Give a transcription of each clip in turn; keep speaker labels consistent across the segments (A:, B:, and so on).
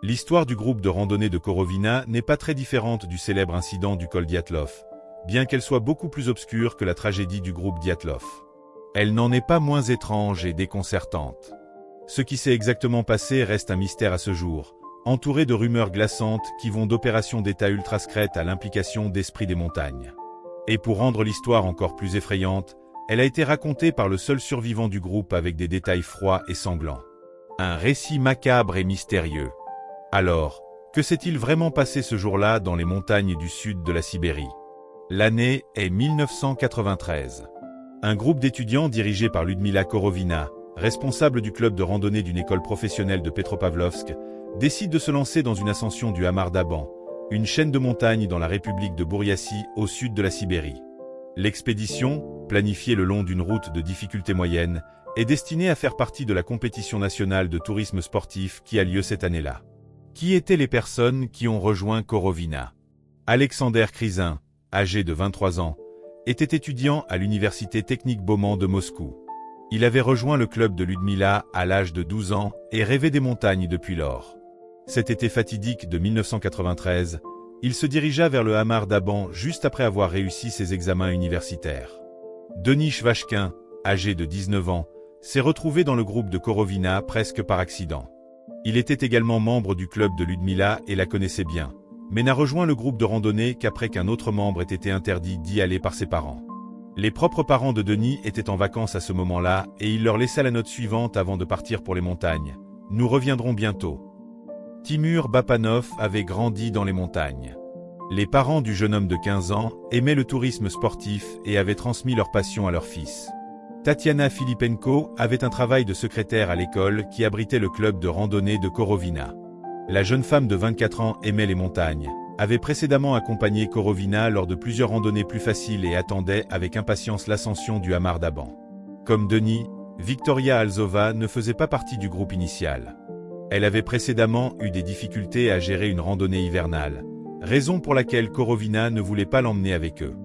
A: L'histoire du groupe de randonnée de Korovina n'est pas très différente du célèbre incident du col Dyatlov, bien qu'elle soit beaucoup plus obscure que la tragédie du groupe Dyatlov. Elle n'en est pas moins étrange et déconcertante. Ce qui s'est exactement passé reste un mystère à ce jour, entouré de rumeurs glaçantes qui vont d'opérations d'État ultra secrètes à l'implication d'esprits des montagnes. Et pour rendre l'histoire encore plus effrayante, elle a été racontée par le seul survivant du groupe avec des détails froids et sanglants. Un récit macabre et mystérieux. Alors, que s'est-il vraiment passé ce jour-là dans les montagnes du sud de la Sibérie? L'année est 1993. Un groupe d'étudiants dirigé par Ludmila Korovina, responsable du club de randonnée d'une école professionnelle de Petropavlovsk, décide de se lancer dans une ascension du Hamar d'Aban, une chaîne de montagnes dans la République de Bouriassie au sud de la Sibérie. L'expédition, planifiée le long d'une route de difficulté moyenne, est destinée à faire partie de la compétition nationale de tourisme sportif qui a lieu cette année-là. Qui étaient les personnes qui ont rejoint Korovina? Alexander Kryzin, âgé de 23 ans, était étudiant à l'Université technique Bauman de Moscou. Il avait rejoint le club de Ludmila à l'âge de 12 ans et rêvait des montagnes depuis lors. Cet été fatidique de 1993, il se dirigea vers le Hamar d'Aban juste après avoir réussi ses examens universitaires. Denis Chvachkin, âgé de 19 ans, s'est retrouvé dans le groupe de Korovina presque par accident. Il était également membre du club de Ludmila et la connaissait bien, mais n'a rejoint le groupe de randonnée qu'après qu'un autre membre ait été interdit d'y aller par ses parents. Les propres parents de Denis étaient en vacances à ce moment-là et il leur laissa la note suivante avant de partir pour les montagnes. « Nous reviendrons bientôt. » Timur Bapanov avait grandi dans les montagnes. Les parents du jeune homme de 15 ans aimaient le tourisme sportif et avaient transmis leur passion à leur fils. Tatiana Filipenko avait un travail de secrétaire à l'école qui abritait le club de randonnée de Korovina. La jeune femme de 24 ans aimait les montagnes, avait précédemment accompagné Korovina lors de plusieurs randonnées plus faciles et attendait avec impatience l'ascension du Hamar d'Aban. Comme Denis, Victoria Alzova ne faisait pas partie du groupe initial. Elle avait précédemment eu des difficultés à gérer une randonnée hivernale, raison pour laquelle Korovina ne voulait pas l'emmener avec eux.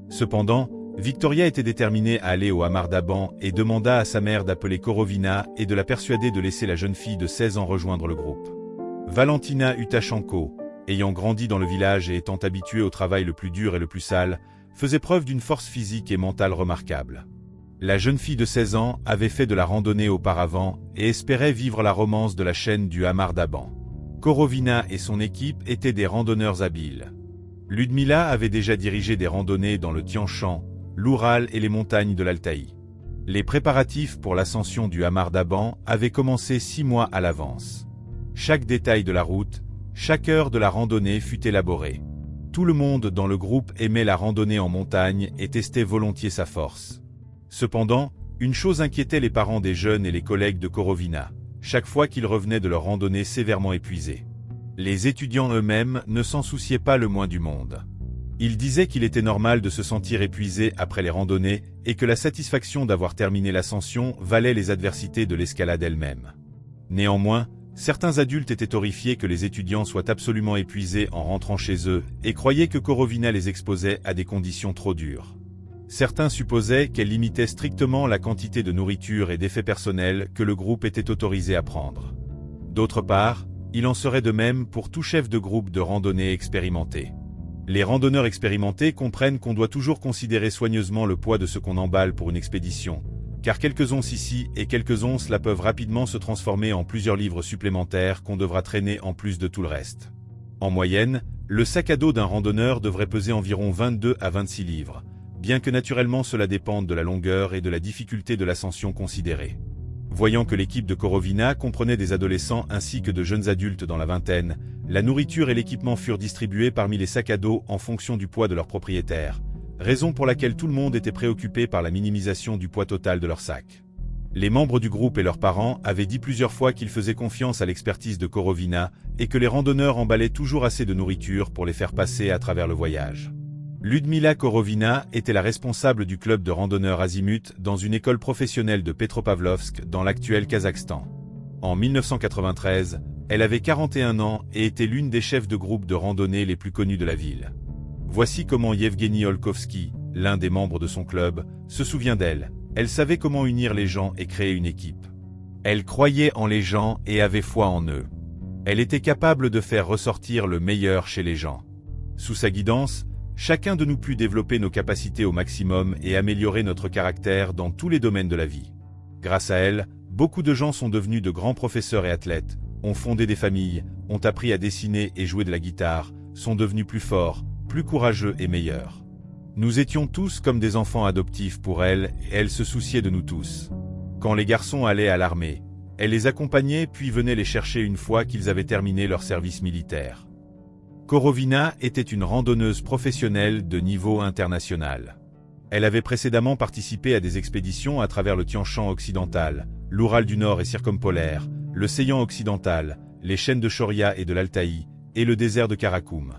A: Cependant, Victoria était déterminée à aller au Hamar d'Aban et demanda à sa mère d'appeler Korovina et de la persuader de laisser la jeune fille de 16 ans rejoindre le groupe. Valentina Utachenko, ayant grandi dans le village et étant habituée au travail le plus dur et le plus sale, faisait preuve d'une force physique et mentale remarquable. La jeune fille de 16 ans avait fait de la randonnée auparavant et espérait vivre la romance de la chaîne du Hamar d'Aban. Korovina et son équipe étaient des randonneurs habiles. Ludmila avait déjà dirigé des randonnées dans le Tian-Shan, l'Oural et les montagnes de l'Altaï. Les préparatifs pour l'ascension du Hamar d'Aban avaient commencé 6 mois à l'avance. Chaque détail de la route, chaque heure de la randonnée fut élaborée. Tout le monde dans le groupe aimait la randonnée en montagne et testait volontiers sa force. Cependant, une chose inquiétait les parents des jeunes et les collègues de Korovina, chaque fois qu'ils revenaient de leur randonnée sévèrement épuisés. Les étudiants eux-mêmes ne s'en souciaient pas le moins du monde. Ils disaient qu'il était normal de se sentir épuisé après les randonnées et que la satisfaction d'avoir terminé l'ascension valait les adversités de l'escalade elle-même. Néanmoins, certains adultes étaient horrifiés que les étudiants soient absolument épuisés en rentrant chez eux et croyaient que Korovina les exposait à des conditions trop dures. Certains supposaient qu'elle limitait strictement la quantité de nourriture et d'effets personnels que le groupe était autorisé à prendre. D'autre part, il en serait de même pour tout chef de groupe de randonnée expérimenté. Les randonneurs expérimentés comprennent qu'on doit toujours considérer soigneusement le poids de ce qu'on emballe pour une expédition, car quelques onces ici et quelques onces là peuvent rapidement se transformer en plusieurs livres supplémentaires qu'on devra traîner en plus de tout le reste. En moyenne, le sac à dos d'un randonneur devrait peser environ 22 à 26 livres, bien que naturellement cela dépende de la longueur et de la difficulté de l'ascension considérée. Voyant que l'équipe de Korovina comprenait des adolescents ainsi que de jeunes adultes dans la vingtaine, la nourriture et l'équipement furent distribués parmi les sacs à dos en fonction du poids de leur propriétaire, raison pour laquelle tout le monde était préoccupé par la minimisation du poids total de leur sac. Les membres du groupe et leurs parents avaient dit plusieurs fois qu'ils faisaient confiance à l'expertise de Korovina et que les randonneurs emballaient toujours assez de nourriture pour les faire passer à travers le voyage. Ludmila Korovina était la responsable du club de randonneurs Azimut dans une école professionnelle de Petropavlovsk dans l'actuel Kazakhstan. En 1993, elle avait 41 ans et était l'une des chefs de groupe de randonnée les plus connus de la ville. Voici comment Yevgeny Olkovski, l'un des membres de son club, se souvient d'elle. Elle savait comment unir les gens et créer une équipe. Elle croyait en les gens et avait foi en eux. Elle était capable de faire ressortir le meilleur chez les gens. Sous sa guidance, chacun de nous put développer nos capacités au maximum et améliorer notre caractère dans tous les domaines de la vie. Grâce à elle, beaucoup de gens sont devenus de grands professeurs et athlètes, ont fondé des familles, ont appris à dessiner et jouer de la guitare, sont devenus plus forts, plus courageux et meilleurs. Nous étions tous comme des enfants adoptifs pour elle et elle se souciait de nous tous. Quand les garçons allaient à l'armée, elle les accompagnait puis venait les chercher une fois qu'ils avaient terminé leur service militaire. Korovina était une randonneuse professionnelle de niveau international. Elle avait précédemment participé à des expéditions à travers le Tian-Shan occidental, l'Oural du Nord et circumpolaire, le Seyhan occidental, les chaînes de Choria et de l'Altaï, et le désert de Karakoum.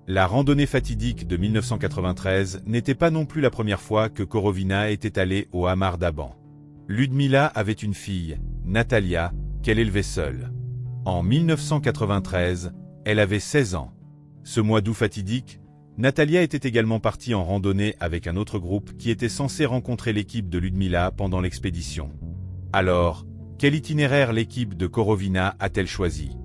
A: La randonnée fatidique de 1993 n'était pas non plus la première fois que Korovina était allée au Hamar d'Aban. Ludmila avait une fille, Natalia, qu'elle élevait seule. En 1993, elle avait 16 ans. Ce mois d'août fatidique, Natalia était également partie en randonnée avec un autre groupe qui était censé rencontrer l'équipe de Ludmila pendant l'expédition. Alors, quel itinéraire l'équipe de Korovina a-t-elle choisi?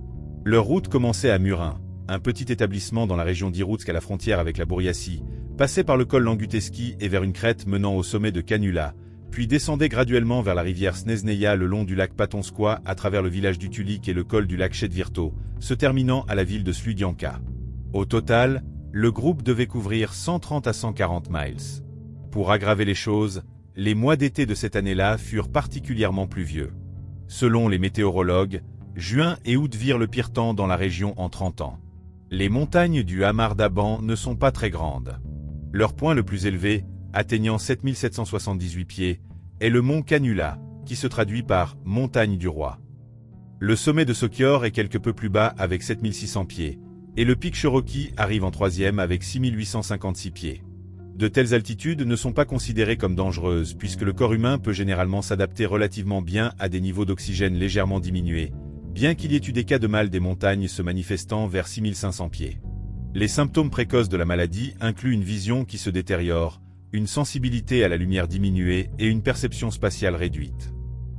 A: Leur route commençait à Murin, un petit établissement dans la région d'Iroutsk à la frontière avec la Bouriatie, passait par le col Languteski et vers une crête menant au sommet de Kanula, puis descendait graduellement vers la rivière Snezneia le long du lac Patonskoye à travers le village du Tulik et le col du lac Chedvirto, se terminant à la ville de Sludianka. Au total, le groupe devait couvrir 130 à 140 miles. Pour aggraver les choses, les mois d'été de cette année-là furent particulièrement pluvieux. Selon les météorologues, juin et août virent le pire temps dans la région en 30 ans. Les montagnes du Hamar d'Aban ne sont pas très grandes. Leur point le plus élevé, atteignant 7778 pieds, est le mont Kanula, qui se traduit par « montagne du roi ». Le sommet de Sokior est quelque peu plus bas avec 7600 pieds, et le pic Cherokee arrive en troisième avec 6856 pieds. De telles altitudes ne sont pas considérées comme dangereuses puisque le corps humain peut généralement s'adapter relativement bien à des niveaux d'oxygène légèrement diminués, bien qu'il y ait eu des cas de mal des montagnes se manifestant vers 6500 pieds. Les symptômes précoces de la maladie incluent une vision qui se détériore, une sensibilité à la lumière diminuée et une perception spatiale réduite.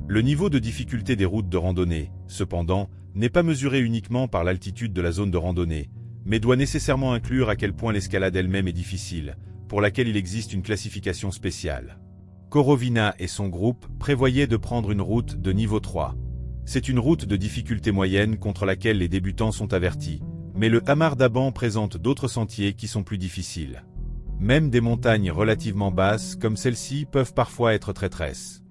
A: Le niveau de difficulté des routes de randonnée, cependant, n'est pas mesuré uniquement par l'altitude de la zone de randonnée, mais doit nécessairement inclure à quel point l'escalade elle-même est difficile, pour laquelle il existe une classification spéciale. Korovina et son groupe prévoyaient de prendre une route de niveau 3. C'est une route de difficulté moyenne contre laquelle les débutants sont avertis, mais le Hamar d'Aban présente d'autres sentiers qui sont plus difficiles. Même des montagnes relativement basses comme celle-ci peuvent parfois être traîtresses.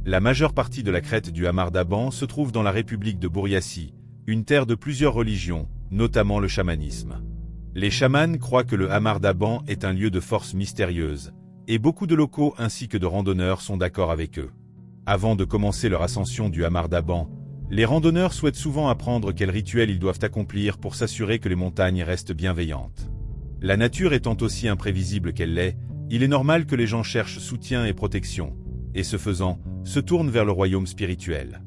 A: La majeure partie de la crête du Hamar d'Aban se trouve dans la République de Bouriatie, une terre de plusieurs religions, notamment le chamanisme. Les chamans croient que le Hamar d'Aban est un lieu de force mystérieuse, et beaucoup de locaux ainsi que de randonneurs sont d'accord avec eux. Avant de commencer leur ascension du Hamar d'Aban, les randonneurs souhaitent souvent apprendre quels rituels ils doivent accomplir pour s'assurer que les montagnes restent bienveillantes. La nature étant aussi imprévisible qu'elle l'est, il est normal que les gens cherchent soutien et protection, et ce faisant, se tournent vers le royaume spirituel.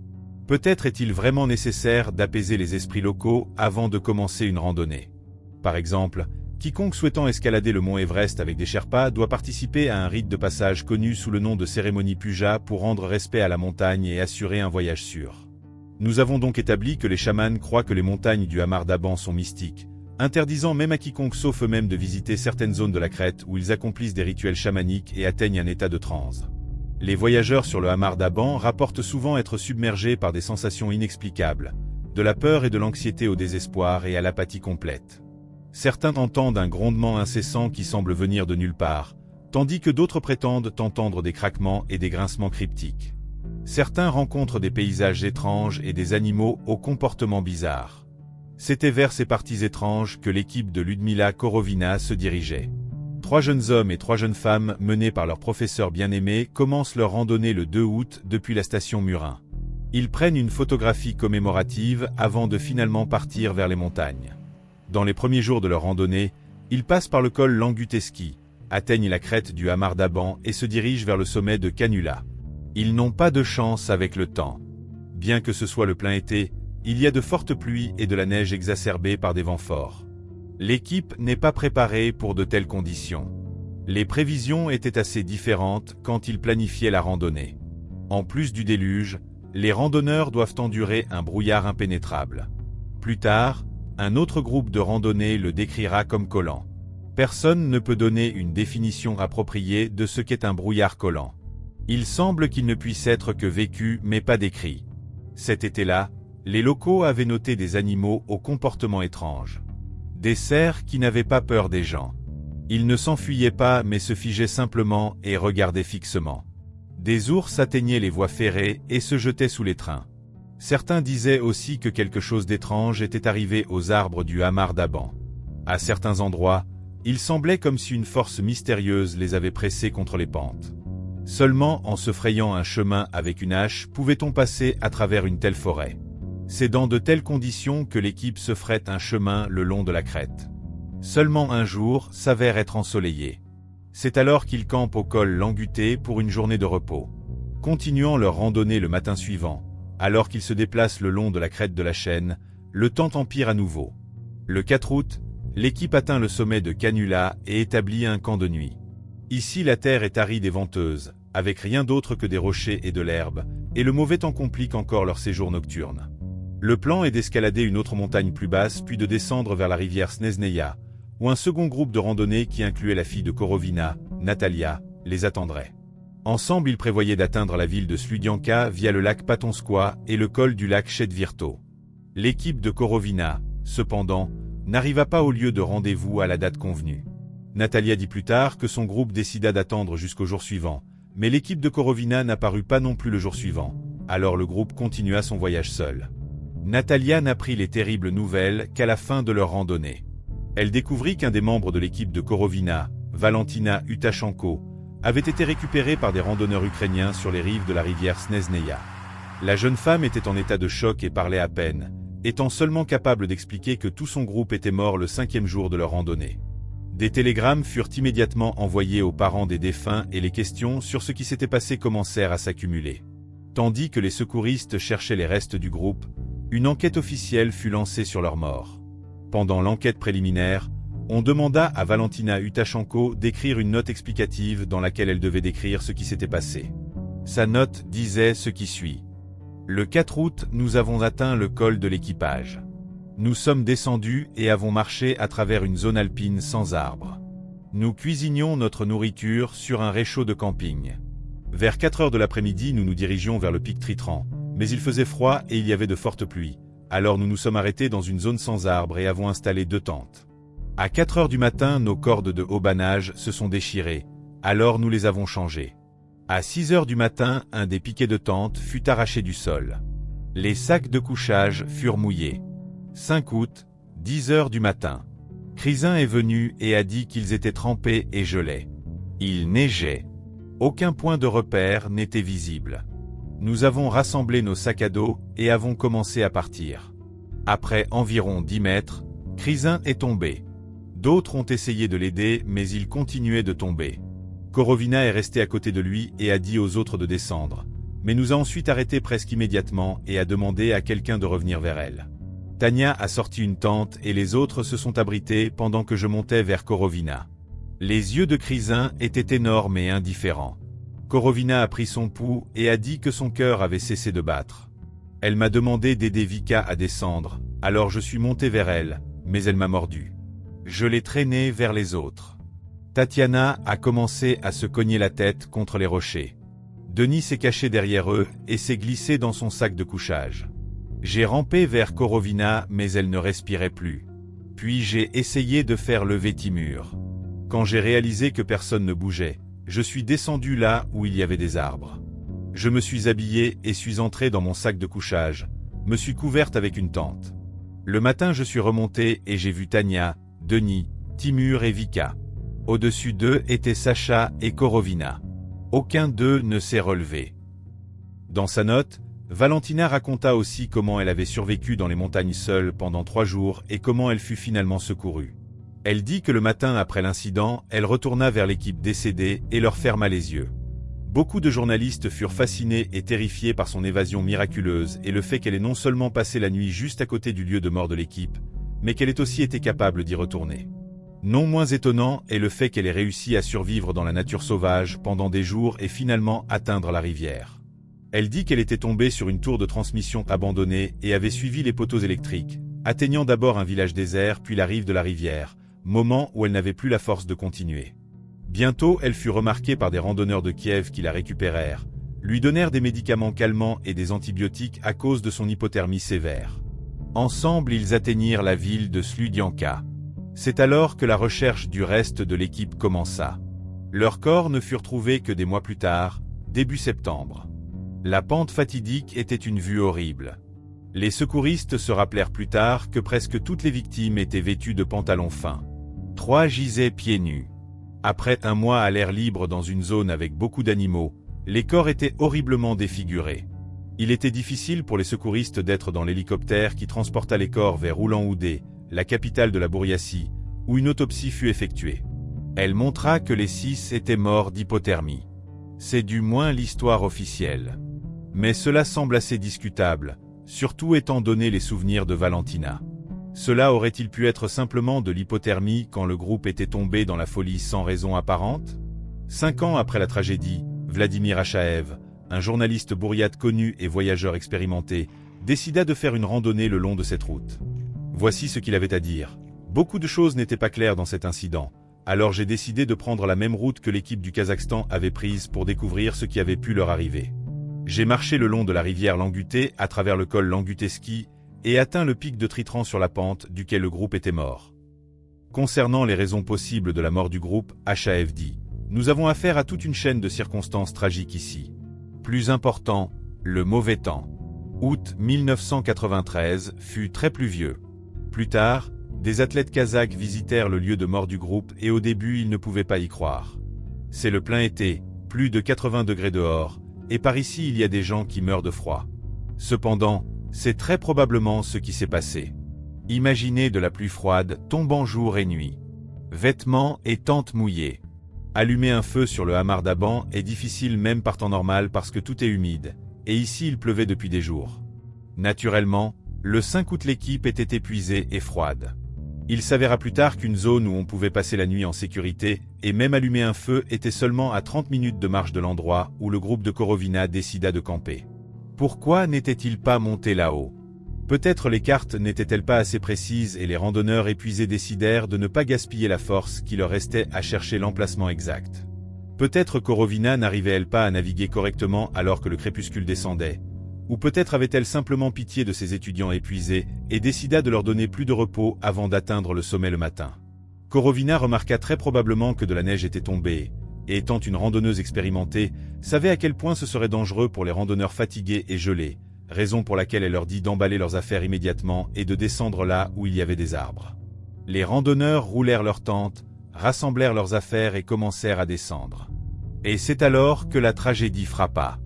A: Peut-être est-il vraiment nécessaire d'apaiser les esprits locaux avant de commencer une randonnée. Par exemple, quiconque souhaitant escalader le mont Everest avec des Sherpas doit participer à un rite de passage connu sous le nom de cérémonie puja pour rendre respect à la montagne et assurer un voyage sûr. Nous avons donc établi que les chamans croient que les montagnes du Hamar d'Aban sont mystiques, interdisant même à quiconque sauf eux-mêmes de visiter certaines zones de la crête où ils accomplissent des rituels chamaniques et atteignent un état de transe. Les voyageurs sur le Hamar d'Aban rapportent souvent être submergés par des sensations inexplicables, de la peur et de l'anxiété au désespoir et à l'apathie complète. Certains entendent un grondement incessant qui semble venir de nulle part, tandis que d'autres prétendent entendre des craquements et des grincements cryptiques. Certains rencontrent des paysages étranges et des animaux au comportement bizarre. C'était vers ces parties étranges que l'équipe de Ludmila Korovina se dirigeait. 3 jeunes hommes et 3 jeunes femmes menés par leur professeur bien-aimé commencent leur randonnée le 2 août depuis la station Murin. Ils prennent une photographie commémorative avant de finalement partir vers les montagnes. Dans les premiers jours de leur randonnée, ils passent par le col Languteski, atteignent la crête du Hamar d'Aban et se dirigent vers le sommet de Kanula. Ils n'ont pas de chance avec le temps. Bien que ce soit le plein été, il y a de fortes pluies et de la neige exacerbée par des vents forts. L'équipe n'est pas préparée pour de telles conditions. Les prévisions étaient assez différentes quand ils planifiaient la randonnée. En plus du déluge, les randonneurs doivent endurer un brouillard impénétrable. Plus tard, un autre groupe de randonnée le décrira comme collant. Personne ne peut donner une définition appropriée de ce qu'est un brouillard collant. Il semble qu'il ne puisse être que vécu mais pas décrit. Cet été-là, les locaux avaient noté des animaux au comportement étrange. Des cerfs qui n'avaient pas peur des gens. Ils ne s'enfuyaient pas mais se figeaient simplement et regardaient fixement. Des ours atteignaient les voies ferrées et se jetaient sous les trains. Certains disaient aussi que quelque chose d'étrange était arrivé aux arbres du Hamar d'Aban. À certains endroits, il semblait comme si une force mystérieuse les avait pressés contre les pentes. Seulement en se frayant un chemin avec une hache pouvait-on passer à travers une telle forêt. C'est dans de telles conditions que l'équipe se ferait un chemin le long de la crête. Seulement un jour s'avère être ensoleillé. C'est alors qu'ils campent au col Languté pour une journée de repos. Continuant leur randonnée le matin suivant, alors qu'ils se déplacent le long de la crête de la chaîne, le temps empire à nouveau. Le 4 août, l'équipe atteint le sommet de Canula et établit un camp de nuit. Ici la terre est aride et venteuse, avec rien d'autre que des rochers et de l'herbe, et le mauvais temps complique encore leur séjour nocturne. Le plan est d'escalader une autre montagne plus basse puis de descendre vers la rivière Snezneia, où un second groupe de randonnée qui incluait la fille de Korovina, Natalia, les attendrait. Ensemble ils prévoyaient d'atteindre la ville de Sludianka via le lac Patonskoye et le col du lac Chedvirto. L'équipe de Korovina, cependant, n'arriva pas au lieu de rendez-vous à la date convenue. Natalia dit plus tard que son groupe décida d'attendre jusqu'au jour suivant, mais l'équipe de Korovina n'apparut pas non plus le jour suivant, alors le groupe continua son voyage seul. Natalia n'apprit les terribles nouvelles qu'à la fin de leur randonnée. Elle découvrit qu'un des membres de l'équipe de Korovina, Valentina Utachenko, avait été récupéré par des randonneurs ukrainiens sur les rives de la rivière Snezneia. La jeune femme était en état de choc et parlait à peine, étant seulement capable d'expliquer que tout son groupe était mort le 5e jour de leur randonnée. Des télégrammes furent immédiatement envoyés aux parents des défunts et les questions sur ce qui s'était passé commencèrent à s'accumuler. Tandis que les secouristes cherchaient les restes du groupe, une enquête officielle fut lancée sur leur mort. Pendant l'enquête préliminaire, on demanda à Valentina Utachenko d'écrire une note explicative dans laquelle elle devait décrire ce qui s'était passé. Sa note disait ce qui suit. Le 4 août, nous avons atteint le col de l'équipage. Nous sommes descendus et avons marché à travers une zone alpine sans arbres. Nous cuisinions notre nourriture sur un réchaud de camping. Vers 4 heures de l'après-midi, nous nous dirigions vers le pic Tritran, mais il faisait froid et il y avait de fortes pluies. Alors nous nous sommes arrêtés dans une zone sans arbres et avons installé 2 tentes. À 4 heures du matin, nos cordes de haubanage se sont déchirées, alors nous les avons changées. À 6 heures du matin, un des piquets de tente fut arraché du sol. Les sacs de couchage furent mouillés. 5 août, 10 heures du matin. Crisin est venu et a dit qu'ils étaient trempés et gelés. Il neigeait. Aucun point de repère n'était visible. Nous avons rassemblé nos sacs à dos et avons commencé à partir. Après environ 10 mètres, Crisin est tombé. D'autres ont essayé de l'aider mais il continuait de tomber. Korovina est resté à côté de lui et a dit aux autres de descendre, mais nous a ensuite arrêtés presque immédiatement et a demandé à quelqu'un de revenir vers elle. Tania a sorti une tente et les autres se sont abrités pendant que je montais vers Korovina. Les yeux de Crisin étaient énormes et indifférents. Korovina a pris son pouls et a dit que son cœur avait cessé de battre. Elle m'a demandé d'aider Vika à descendre, alors je suis monté vers elle, mais elle m'a mordu. Je l'ai traînée vers les autres. Tatiana a commencé à se cogner la tête contre les rochers. Denis s'est caché derrière eux et s'est glissé dans son sac de couchage. J'ai rampé vers Korovina mais elle ne respirait plus. Puis j'ai essayé de faire lever Timur. Quand j'ai réalisé que personne ne bougeait, je suis descendu là où il y avait des arbres. Je me suis habillé et suis entré dans mon sac de couchage, me suis couverte avec une tente. Le matin je suis remonté et j'ai vu Tania, Denis, Timur et Vika. Au-dessus d'eux étaient Sacha et Korovina. Aucun d'eux ne s'est relevé. Dans sa note, Valentina raconta aussi comment elle avait survécu dans les montagnes seule pendant 3 jours et comment elle fut finalement secourue. Elle dit que le matin après l'incident, elle retourna vers l'équipe décédée et leur ferma les yeux. Beaucoup de journalistes furent fascinés et terrifiés par son évasion miraculeuse et le fait qu'elle ait non seulement passé la nuit juste à côté du lieu de mort de l'équipe, mais qu'elle ait aussi été capable d'y retourner. Non moins étonnant est le fait qu'elle ait réussi à survivre dans la nature sauvage pendant des jours et finalement atteindre la rivière. Elle dit qu'elle était tombée sur une tour de transmission abandonnée et avait suivi les poteaux électriques, atteignant d'abord un village désert puis la rive de la rivière, moment où elle n'avait plus la force de continuer. Bientôt, elle fut remarquée par des randonneurs de Kiev qui la récupérèrent, lui donnèrent des médicaments calmants et des antibiotiques à cause de son hypothermie sévère. Ensemble, ils atteignirent la ville de Sludianka. C'est alors que la recherche du reste de l'équipe commença. Leurs corps ne furent trouvés que des mois plus tard, début septembre. La pente fatidique était une vue horrible. Les secouristes se rappelèrent plus tard que presque toutes les victimes étaient vêtues de pantalons fins. 3 gisaient pieds nus. Après un mois à l'air libre dans une zone avec beaucoup d'animaux, les corps étaient horriblement défigurés. Il était difficile pour les secouristes d'être dans l'hélicoptère qui transporta les corps vers Oulan-Oudé, la capitale de la Bouriatie, où une autopsie fut effectuée. Elle montra que les 6 étaient morts d'hypothermie. C'est du moins l'histoire officielle. Mais cela semble assez discutable, surtout étant donné les souvenirs de Valentina. Cela aurait-il pu être simplement de l'hypothermie quand le groupe était tombé dans la folie sans raison apparente? 5 ans après la tragédie, Vladimir Achaev, un journaliste bouriate connu et voyageur expérimenté, décida de faire une randonnée le long de cette route. Voici ce qu'il avait à dire. Beaucoup de choses n'étaient pas claires dans cet incident, alors j'ai décidé de prendre la même route que l'équipe du Kazakhstan avait prise pour découvrir ce qui avait pu leur arriver. J'ai marché le long de la rivière Languté à travers le col Languteski et atteint le pic de Tritran sur la pente duquel le groupe était mort. Concernant les raisons possibles de la mort du groupe, Achaev dit « Nous avons affaire à toute une chaîne de circonstances tragiques ici. Plus important, le mauvais temps. Août 1993 fut très pluvieux. Plus tard, des athlètes kazakhs visitèrent le lieu de mort du groupe et au début ils ne pouvaient pas y croire. C'est le plein été, plus de 80 degrés dehors, et par ici il y a des gens qui meurent de froid. Cependant, c'est très probablement ce qui s'est passé. Imaginez de la pluie froide tombant jour et nuit. Vêtements et tentes mouillées. Allumer un feu sur le Hamar d'Aban est difficile même par temps normal parce que tout est humide, et ici il pleuvait depuis des jours. Naturellement, le 5 août l'équipe était épuisée et froide. Il s'avéra plus tard qu'une zone où on pouvait passer la nuit en sécurité, et même allumer un feu était seulement à 30 minutes de marche de l'endroit où le groupe de Korovina décida de camper. Pourquoi n'était-il pas monté là-haut? Peut-être les cartes n'étaient-elles pas assez précises et les randonneurs épuisés décidèrent de ne pas gaspiller la force qui leur restait à chercher l'emplacement exact. Peut-être Korovina n'arrivait-elle pas à naviguer correctement alors que le crépuscule descendait. Ou peut-être avait-elle simplement pitié de ses étudiants épuisés et décida de leur donner plus de repos avant d'atteindre le sommet le matin. Korovina remarqua très probablement que de la neige était tombée, et étant une randonneuse expérimentée, savait à quel point ce serait dangereux pour les randonneurs fatigués et gelés, raison pour laquelle elle leur dit d'emballer leurs affaires immédiatement et de descendre là où il y avait des arbres. Les randonneurs roulèrent leurs tentes, rassemblèrent leurs affaires et commencèrent à descendre. Et c'est alors que la tragédie frappa.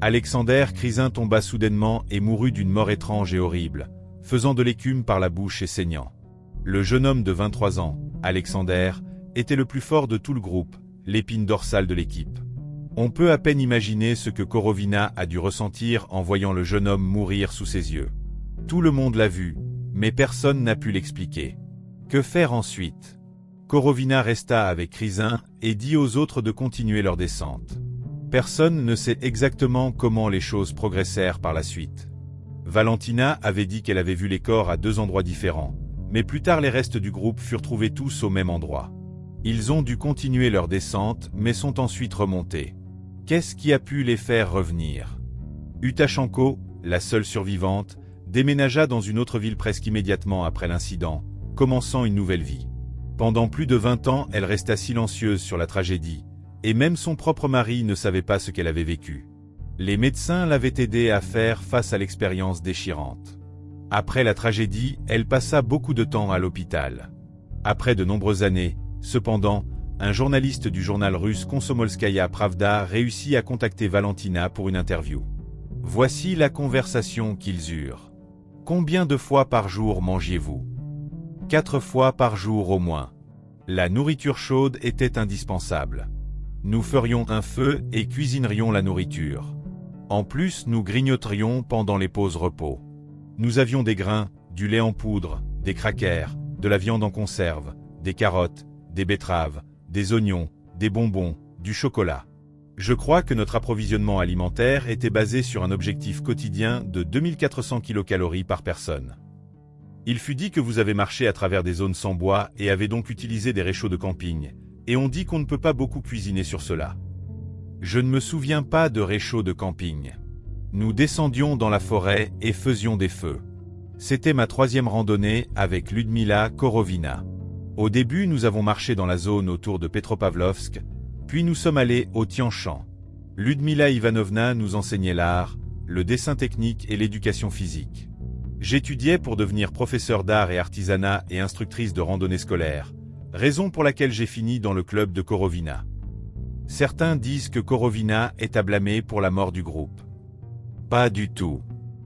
A: Alexander Krisin tomba soudainement et mourut d'une mort étrange et horrible, faisant de l'écume par la bouche et saignant. Le jeune homme de 23 ans, Alexander, était le plus fort de tout le groupe, l'épine dorsale de l'équipe. On peut à peine imaginer ce que Korovina a dû ressentir en voyant le jeune homme mourir sous ses yeux. Tout le monde l'a vu, mais personne n'a pu l'expliquer. Que faire ensuite? Korovina resta avec Krisin et dit aux autres de continuer leur descente. Personne ne sait exactement comment les choses progressèrent par la suite. Valentina avait dit qu'elle avait vu les corps à 2 endroits différents, mais plus tard les restes du groupe furent trouvés tous au même endroit. Ils ont dû continuer leur descente, mais sont ensuite remontés. Qu'est-ce qui a pu les faire revenir? Utachenko, la seule survivante, déménagea dans une autre ville presque immédiatement après l'incident, commençant une nouvelle vie. Pendant plus de 20 ans, elle resta silencieuse sur la tragédie, et même son propre mari ne savait pas ce qu'elle avait vécu. Les médecins l'avaient aidée à faire face à l'expérience déchirante. Après la tragédie, elle passa beaucoup de temps à l'hôpital. Après de nombreuses années, cependant, un journaliste du journal russe Komsomolskaya Pravda réussit à contacter Valentina pour une interview. Voici la conversation qu'ils eurent. Combien de fois par jour mangiez-vous? 4 fois par jour au moins. La nourriture chaude était indispensable. Nous ferions un feu et cuisinerions la nourriture. En plus, nous grignoterions pendant les pauses repos. Nous avions des grains, du lait en poudre, des crackers, de la viande en conserve, des carottes, des betteraves, des oignons, des bonbons, du chocolat. Je crois que notre approvisionnement alimentaire était basé sur un objectif quotidien de 2400 kcal par personne. Il fut dit que vous avez marché à travers des zones sans bois et avez donc utilisé des réchauds de camping, et on dit qu'on ne peut pas beaucoup cuisiner sur cela. Je ne me souviens pas de réchauds de camping. Nous descendions dans la forêt et faisions des feux. C'était ma 3e randonnée avec Ludmila Korovina. Au début, nous avons marché dans la zone autour de Petropavlovsk, puis nous sommes allés au Tian-Shan. Ludmila Ivanovna nous enseignait l'art, le dessin technique et l'éducation physique. J'étudiais pour devenir professeur d'art et artisanat et instructrice de randonnée scolaire, raison pour laquelle j'ai fini dans le club de Korovina. Certains disent que Korovina est à blâmer pour la mort du groupe. Pas du tout.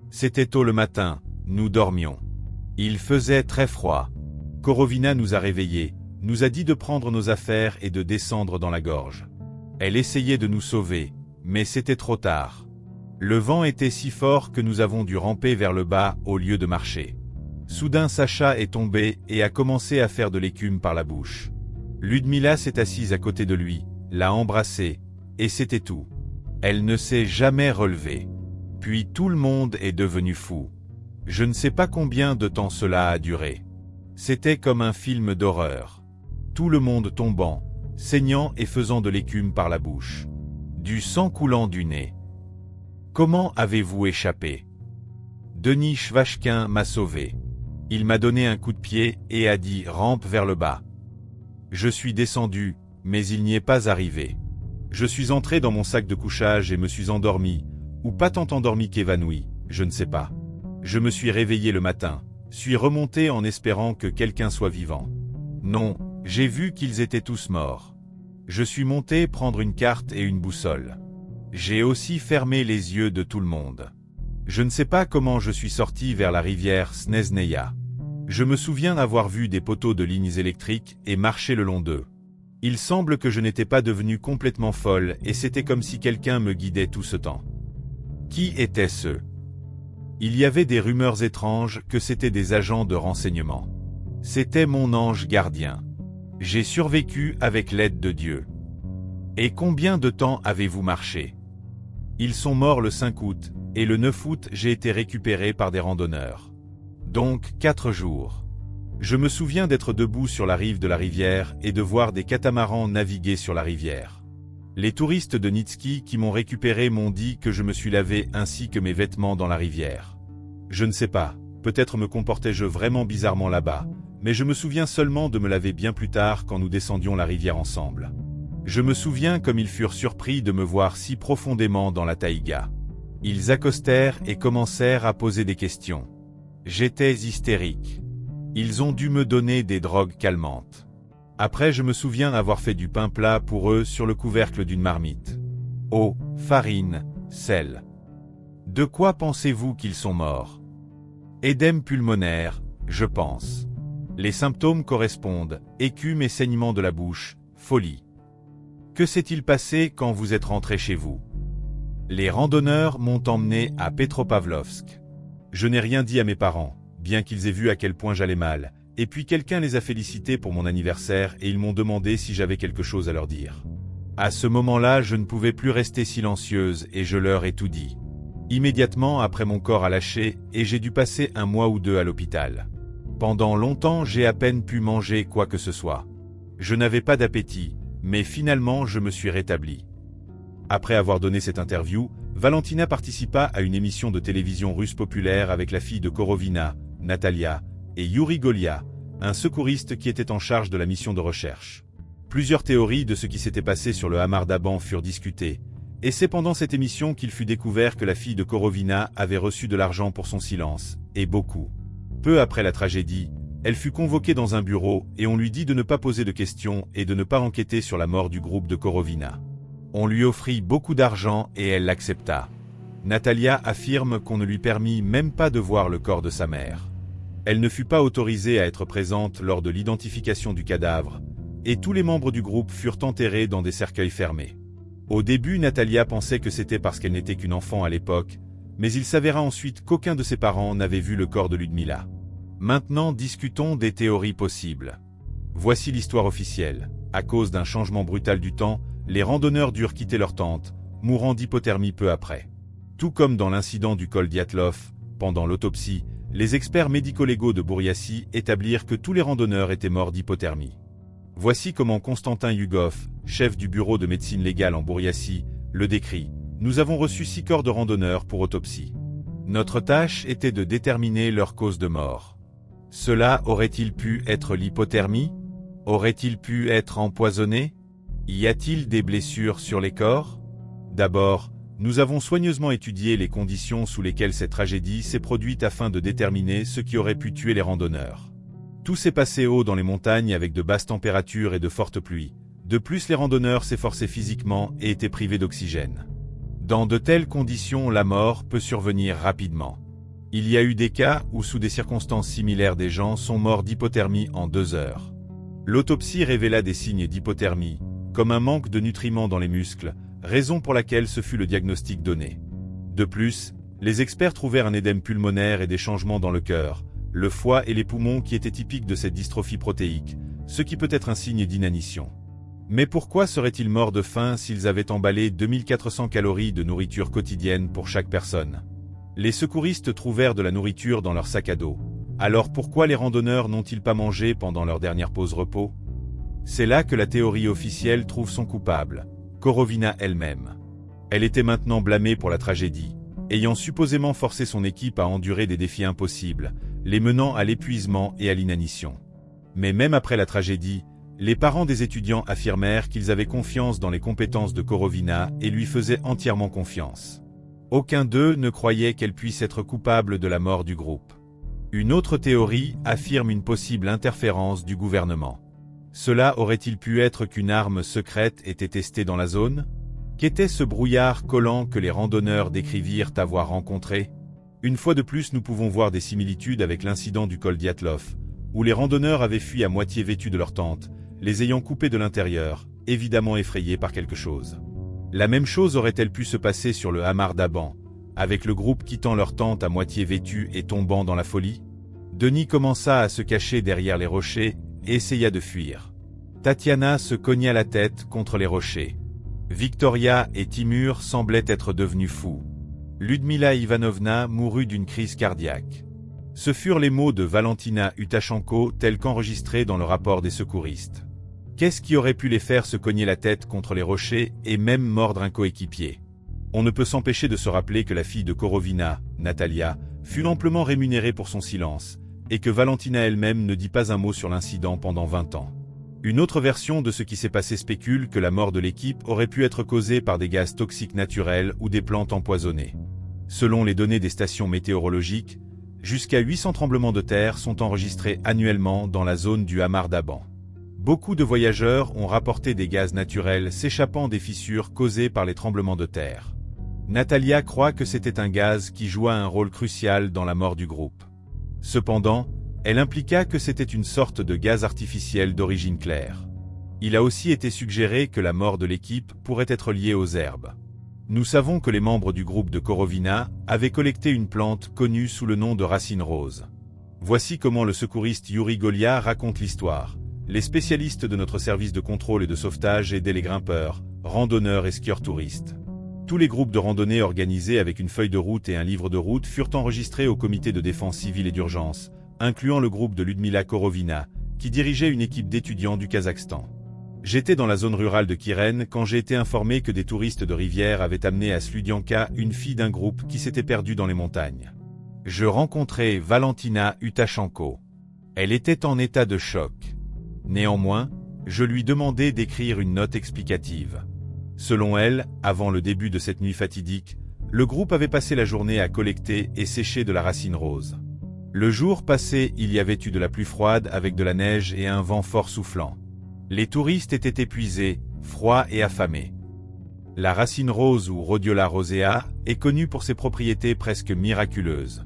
A: C'était tôt le matin, nous dormions. Il faisait très froid. Korovina nous a réveillés, nous a dit de prendre nos affaires et de descendre dans la gorge. Elle essayait de nous sauver, mais c'était trop tard. Le vent était si fort que nous avons dû ramper vers le bas au lieu de marcher. Soudain Sacha est tombé et a commencé à faire de l'écume par la bouche. Ludmila s'est assise à côté de lui, l'a embrassé, et c'était tout. Elle ne s'est jamais relevée. Puis tout le monde est devenu fou. Je ne sais pas combien de temps cela a duré. C'était comme un film d'horreur. Tout le monde tombant, saignant et faisant de l'écume par la bouche. Du sang coulant du nez. Comment avez-vous échappé? Denis Chvachkin m'a sauvé. Il m'a donné un coup de pied et a dit « rampe vers le bas ». Je suis descendu, mais il n'y est pas arrivé. Je suis entré dans mon sac de couchage et me suis endormi, ou pas tant endormi qu'évanoui, je ne sais pas. Je me suis réveillé le matin, suis remonté en espérant que quelqu'un soit vivant. Non, j'ai vu qu'ils étaient tous morts. Je suis monté prendre une carte et une boussole. J'ai aussi fermé les yeux de tout le monde. Je ne sais pas comment je suis sorti vers la rivière Snezneia. Je me souviens avoir vu des poteaux de lignes électriques et marché le long d'eux. Il semble que je n'étais pas devenu complètement folle et c'était comme si quelqu'un me guidait tout ce temps. Qui étaient-ce? Il y avait des rumeurs étranges que c'étaient des agents de renseignement. C'était mon ange gardien. J'ai survécu avec l'aide de Dieu. Et combien de temps avez-vous marché? Ils sont morts le 5 août, et le 9 août j'ai été récupéré par des randonneurs. Donc 4 jours. Je me souviens d'être debout sur la rive de la rivière et de voir des catamarans naviguer sur la rivière. Les touristes de Nitsky qui m'ont récupéré m'ont dit que je me suis lavé ainsi que mes vêtements dans la rivière. Je ne sais pas, peut-être me comportais-je vraiment bizarrement là-bas, mais je me souviens seulement de me laver bien plus tard quand nous descendions la rivière ensemble. Je me souviens comme ils furent surpris de me voir si profondément dans la taïga. Ils accostèrent et commencèrent à poser des questions. J'étais hystérique. Ils ont dû me donner des drogues calmantes. Après je me souviens avoir fait du pain plat pour eux sur le couvercle d'une marmite. Eau, farine, sel. De quoi pensez-vous qu'ils sont morts? Édème pulmonaire, je pense. Les symptômes correspondent, écume et saignement de la bouche, folie. Que s'est-il passé quand vous êtes rentré chez vous? Les randonneurs m'ont emmené à Petropavlovsk. Je n'ai rien dit à mes parents, bien qu'ils aient vu à quel point j'allais mal, et puis quelqu'un les a félicités pour mon anniversaire et ils m'ont demandé si j'avais quelque chose à leur dire. À ce moment-là, je ne pouvais plus rester silencieuse et je leur ai tout dit. Immédiatement après mon corps a lâché et j'ai dû passer 1 mois ou 2 à l'hôpital. Pendant longtemps, j'ai à peine pu manger quoi que ce soit. Je n'avais pas d'appétit, mais finalement je me suis rétabli. Après avoir donné cette interview, Valentina participa à une émission de télévision russe populaire avec la fille de Korovina, Natalia, et Yuri Golia, un secouriste qui était en charge de la mission de recherche. Plusieurs théories de ce qui s'était passé sur le Hamar d'Aban furent discutées, et c'est pendant cette émission qu'il fut découvert que la fille de Korovina avait reçu de l'argent pour son silence, et beaucoup. Peu après la tragédie, elle fut convoquée dans un bureau et on lui dit de ne pas poser de questions et de ne pas enquêter sur la mort du groupe de Korovina. On lui offrit beaucoup d'argent et elle l'accepta. Natalia affirme qu'on ne lui permit même pas de voir le corps de sa mère. Elle ne fut pas autorisée à être présente lors de l'identification du cadavre, et tous les membres du groupe furent enterrés dans des cercueils fermés. Au début, Natalia pensait que c'était parce qu'elle n'était qu'une enfant à l'époque, mais il s'avéra ensuite qu'aucun de ses parents n'avait vu le corps de Ludmila. Maintenant, discutons des théories possibles. Voici l'histoire officielle. À cause d'un changement brutal du temps, les randonneurs durent quitter leur tente, mourant d'hypothermie peu après. Tout comme dans l'incident du col Dyatlov, pendant l'autopsie, les experts médico-légaux de Bouriassy établirent que tous les randonneurs étaient morts d'hypothermie. Voici comment Constantin Hugoff, chef du bureau de médecine légale en Bouriassy, le décrit. Nous avons reçu 6 corps de randonneurs pour autopsie. Notre tâche était de déterminer leur cause de mort. Cela aurait-il pu être l'hypothermie? Aurait-il pu être empoisonné? Y a-t-il des blessures sur les corps? D'abord, nous avons soigneusement étudié les conditions sous lesquelles cette tragédie s'est produite afin de déterminer ce qui aurait pu tuer les randonneurs. Tout s'est passé haut dans les montagnes avec de basses températures et de fortes pluies. De plus, les randonneurs s'efforçaient physiquement et étaient privés d'oxygène. Dans de telles conditions, la mort peut survenir rapidement. Il y a eu des cas où, sous des circonstances similaires, des gens sont morts d'hypothermie en 2 heures. L'autopsie révéla des signes d'hypothermie, comme un manque de nutriments dans les muscles, raison pour laquelle ce fut le diagnostic donné. De plus, les experts trouvèrent un édème pulmonaire et des changements dans le cœur, le foie et les poumons qui étaient typiques de cette dystrophie protéique, ce qui peut être un signe d'inanition. Mais pourquoi seraient-ils morts de faim s'ils avaient emballé 2400 calories de nourriture quotidienne pour chaque personne? Les secouristes trouvèrent de la nourriture dans leur sac à dos. Alors pourquoi les randonneurs n'ont-ils pas mangé pendant leur dernière pause repos? C'est là que la théorie officielle trouve son coupable, Korovina elle-même. Elle était maintenant blâmée pour la tragédie, ayant supposément forcé son équipe à endurer des défis impossibles, les menant à l'épuisement et à l'inanition. Mais même après la tragédie, les parents des étudiants affirmèrent qu'ils avaient confiance dans les compétences de Korovina et lui faisaient entièrement confiance. Aucun d'eux ne croyait qu'elle puisse être coupable de la mort du groupe. Une autre théorie affirme une possible interférence du gouvernement. Cela aurait-il pu être qu'une arme secrète était testée dans la zone? Qu'était ce brouillard collant que les randonneurs décrivirent avoir rencontré? Une fois de plus, nous pouvons voir des similitudes avec l'incident du col Dyatlov, où les randonneurs avaient fui à moitié vêtus de leur tente, les ayant coupés de l'intérieur, évidemment effrayés par quelque chose. La même chose aurait-elle pu se passer sur le Hamar d'Aban, avec le groupe quittant leur tente à moitié vêtu et tombant dans la folie? Denis commença à se cacher derrière les rochers et essaya de fuir. Tatiana se cogna la tête contre les rochers. Victoria et Timur semblaient être devenus fous. Ludmila Ivanovna mourut d'une crise cardiaque. Ce furent les mots de Valentina Utachenko tels qu'enregistrés dans le rapport des secouristes. Qu'est-ce qui aurait pu les faire se cogner la tête contre les rochers et même mordre un coéquipier? On ne peut s'empêcher de se rappeler que la fille de Korovina, Natalia, fut amplement rémunérée pour son silence, et que Valentina elle-même ne dit pas un mot sur l'incident pendant 20 ans. Une autre version de ce qui s'est passé spécule que la mort de l'équipe aurait pu être causée par des gaz toxiques naturels ou des plantes empoisonnées. Selon les données des stations météorologiques, jusqu'à 800 tremblements de terre sont enregistrés annuellement dans la zone du Hamar d'Aban. Beaucoup de voyageurs ont rapporté des gaz naturels s'échappant des fissures causées par les tremblements de terre. Natalia croit que c'était un gaz qui joua un rôle crucial dans la mort du groupe. Cependant, elle impliqua que c'était une sorte de gaz artificiel d'origine claire. Il a aussi été suggéré que la mort de l'équipe pourrait être liée aux herbes. Nous savons que les membres du groupe de Korovina avaient collecté une plante connue sous le nom de racine rose. Voici comment le secouriste Yuri Golia raconte l'histoire. Les spécialistes de notre service de contrôle et de sauvetage aidaient les grimpeurs, randonneurs et skieurs touristes. Tous les groupes de randonnée organisés avec une feuille de route et un livre de route furent enregistrés au comité de défense civile et d'urgence, incluant le groupe de Ludmila Korovina, qui dirigeait une équipe d'étudiants du Kazakhstan. J'étais dans la zone rurale de Kiren quand j'ai été informé que des touristes de rivière avaient amené à Sludianka une fille d'un groupe qui s'était perdue dans les montagnes. Je rencontrai Valentina Utachenko. Elle était en état de choc. Néanmoins, je lui demandai d'écrire une note explicative. Selon elle, avant le début de cette nuit fatidique, le groupe avait passé la journée à collecter et sécher de la racine rose. Le jour passé, il y avait eu de la pluie froide avec de la neige et un vent fort soufflant. Les touristes étaient épuisés, froids et affamés. La racine rose ou Rhodiola rosea est connue pour ses propriétés presque miraculeuses.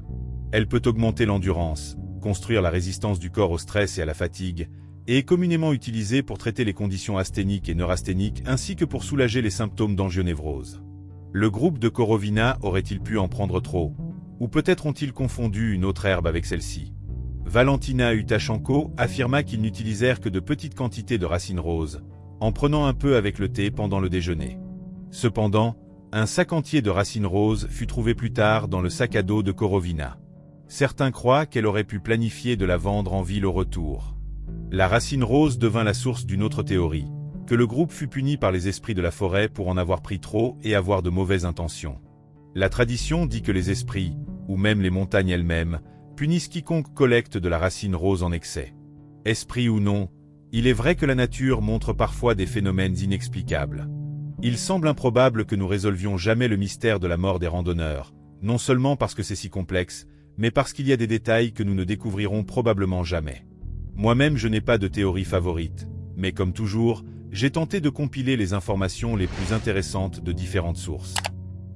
A: Elle peut augmenter l'endurance, construire la résistance du corps au stress et à la fatigue, et est communément utilisée pour traiter les conditions asthéniques et neurasthéniques ainsi que pour soulager les symptômes d'angionévrose. Le groupe de Korovina aurait-il pu en prendre trop? Ou peut-être ont-ils confondu une autre herbe avec celle-ci? Valentina Utachenko affirma qu'ils n'utilisèrent que de petites quantités de racines roses, en prenant un peu avec le thé pendant le déjeuner. Cependant, un sac entier de racines roses fut trouvé plus tard dans le sac à dos de Korovina. Certains croient qu'elle aurait pu planifier de la vendre en ville au retour. La racine rose devint la source d'une autre théorie, que le groupe fut puni par les esprits de la forêt pour en avoir pris trop et avoir de mauvaises intentions. La tradition dit que les esprits, ou même les montagnes elles-mêmes, punissent quiconque collecte de la racine rose en excès. Esprit ou non, il est vrai que la nature montre parfois des phénomènes inexplicables. Il semble improbable que nous résolvions jamais le mystère de la mort des randonneurs, non seulement parce que c'est si complexe, mais parce qu'il y a des détails que nous ne découvrirons probablement jamais. Moi-même je n'ai pas de théorie favorite, mais comme toujours, j'ai tenté de compiler les informations les plus intéressantes de différentes sources.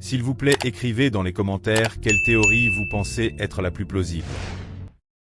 A: S'il vous plaît, écrivez dans les commentaires quelle théorie vous pensez être la plus plausible.